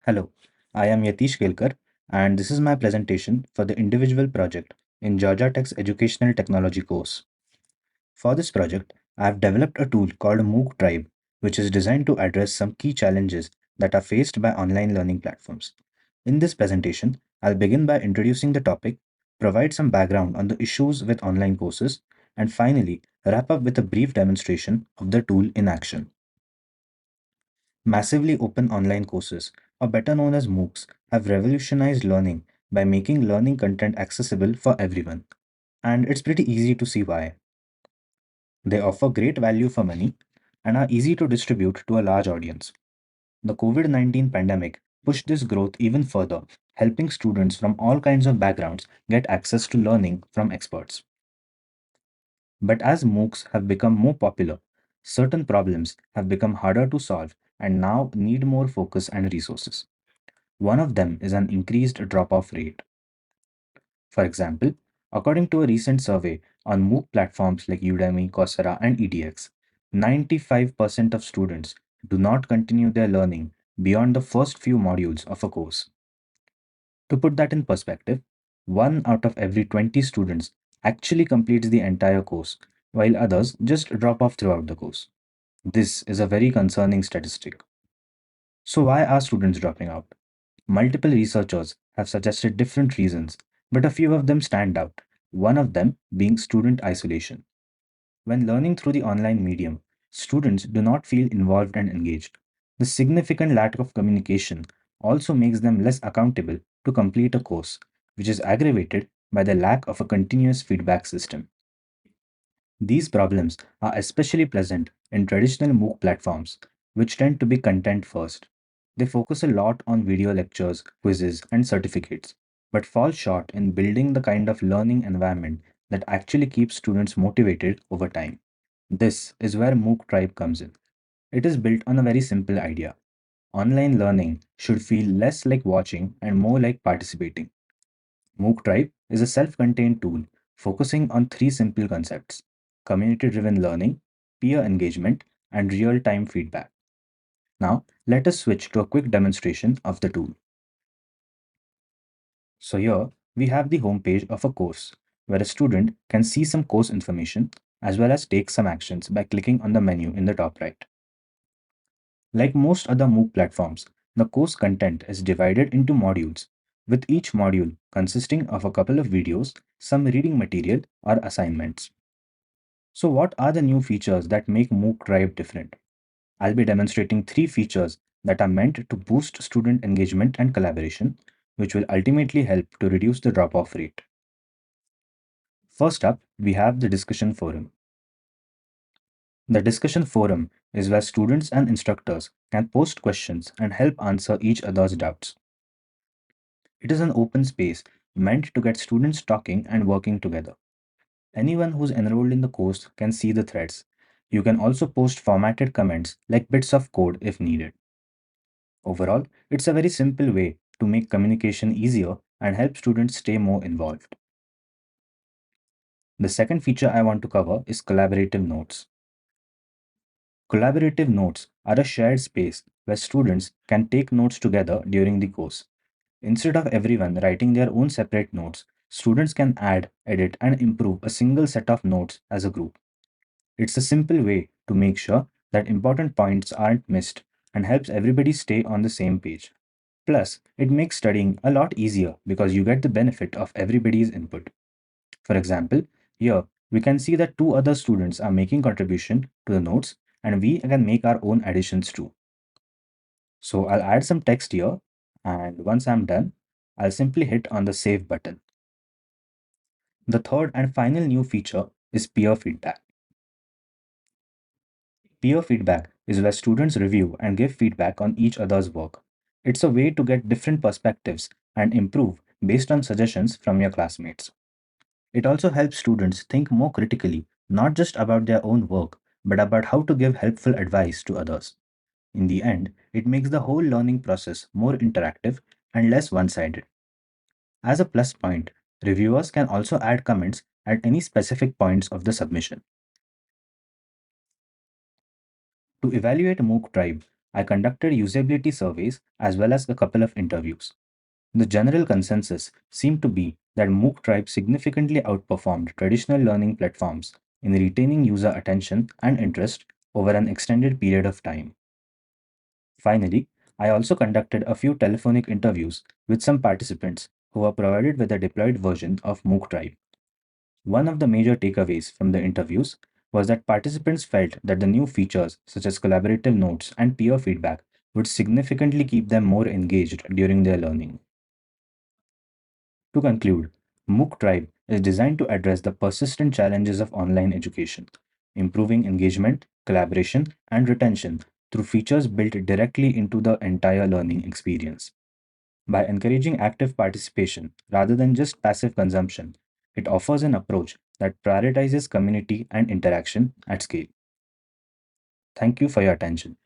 Hello, I am Yatish Kelkar, and this is my presentation for the individual project in Georgia Tech's Educational Technology course. For this project, I have developed a tool called MOOC Tribe, which is designed to address some key challenges that are faced by online learning platforms. In this presentation, I'll begin by introducing the topic, provide some background on the issues with online courses, and finally, wrap up with a brief demonstration of the tool in action. Massively open online courses, or better known as MOOCs, have revolutionized learning by making learning content accessible for everyone. And it's pretty easy to see why. They offer great value for money and are easy to distribute to a large audience. The COVID-19 pandemic pushed this growth even further, helping students from all kinds of backgrounds get access to learning from experts. But as MOOCs have become more popular, certain problems have become harder to solve and now need more focus and resources. One of them is an increased drop off rate. For example, according to a recent survey on MOOC platforms like Udemy, Coursera, and edX, 95% of students do not continue their learning beyond the first few modules of a course. To put that in perspective, 1 out of every 20 students actually completes the entire course, while others just drop off throughout the course. This is a very concerning statistic. So, why are students dropping out? Multiple researchers have suggested different reasons, but a few of them stand out, one of them being student isolation. When learning through the online medium, students do not feel involved and engaged. The significant lack of communication also makes them less accountable to complete a course, which is aggravated by the lack of a continuous feedback system. These problems are especially present in traditional MOOC platforms, which tend to be content first. They focus a lot on video lectures, quizzes, and certificates, but fall short in building the kind of learning environment that actually keeps students motivated over time. This is where MOOC Tribe comes in. It is built on a very simple idea. Online learning should feel less like watching and more like participating. MOOC Tribe is a self contained tool focusing on three simple concepts: community driven learning, peer engagement, and real time feedback. Now, let us switch to a quick demonstration of the tool. So, here we have the homepage of a course where a student can see some course information as well as take some actions by clicking on the menu in the top right. Like most other MOOC platforms, the course content is divided into modules, with each module consisting of a couple of videos, some reading material, or assignments. So, what are the new features that make MOOC Drive different? I'll be demonstrating three features that are meant to boost student engagement and collaboration, which will ultimately help to reduce the drop off rate. First up, we have the discussion forum. The discussion forum is where students and instructors can post questions and help answer each other's doubts. It is an open space meant to get students talking and working together. Anyone who's enrolled in the course can see the threads. You can also post formatted comments like bits of code if needed. Overall, it's a very simple way to make communication easier and help students stay more involved. The second feature I want to cover is collaborative notes. Collaborative notes are a shared space where students can take notes together during the course. Instead of everyone writing their own separate notes, students can add, edit, and improve a single set of notes as a group. It's a simple way to make sure that important points aren't missed and helps everybody stay on the same page. Plus, it makes studying a lot easier because you get the benefit of everybody's input. For example, here we can see that two other students are making contribution to the notes and we can make our own additions too. So I'll add some text here, and once I'm done, I'll simply hit on the save button. The third and final new feature is peer feedback. Peer feedback is where students review and give feedback on each other's work. It's a way to get different perspectives and improve based on suggestions from your classmates. It also helps students think more critically, not just about their own work, but about how to give helpful advice to others. In the end, it makes the whole learning process more interactive and less one sided. As a plus point, reviewers can also add comments at any specific points of the submission. To evaluate MOOC Tribe, I conducted usability surveys as well as a couple of interviews. The general consensus seemed to be that MOOC Tribe significantly outperformed traditional learning platforms in retaining user attention and interest over an extended period of time. Finally, I also conducted a few telephonic interviews with some participants who were provided with a deployed version of MOOC Tribe. One of the major takeaways from the interviews was that participants felt that the new features, such as collaborative notes and peer feedback, would significantly keep them more engaged during their learning. To conclude, MOOC Tribe is designed to address the persistent challenges of online education, improving engagement, collaboration, and retention through features built directly into the entire learning experience. By encouraging active participation rather than just passive consumption, it offers an approach that prioritizes community and interaction at scale. Thank you for your attention.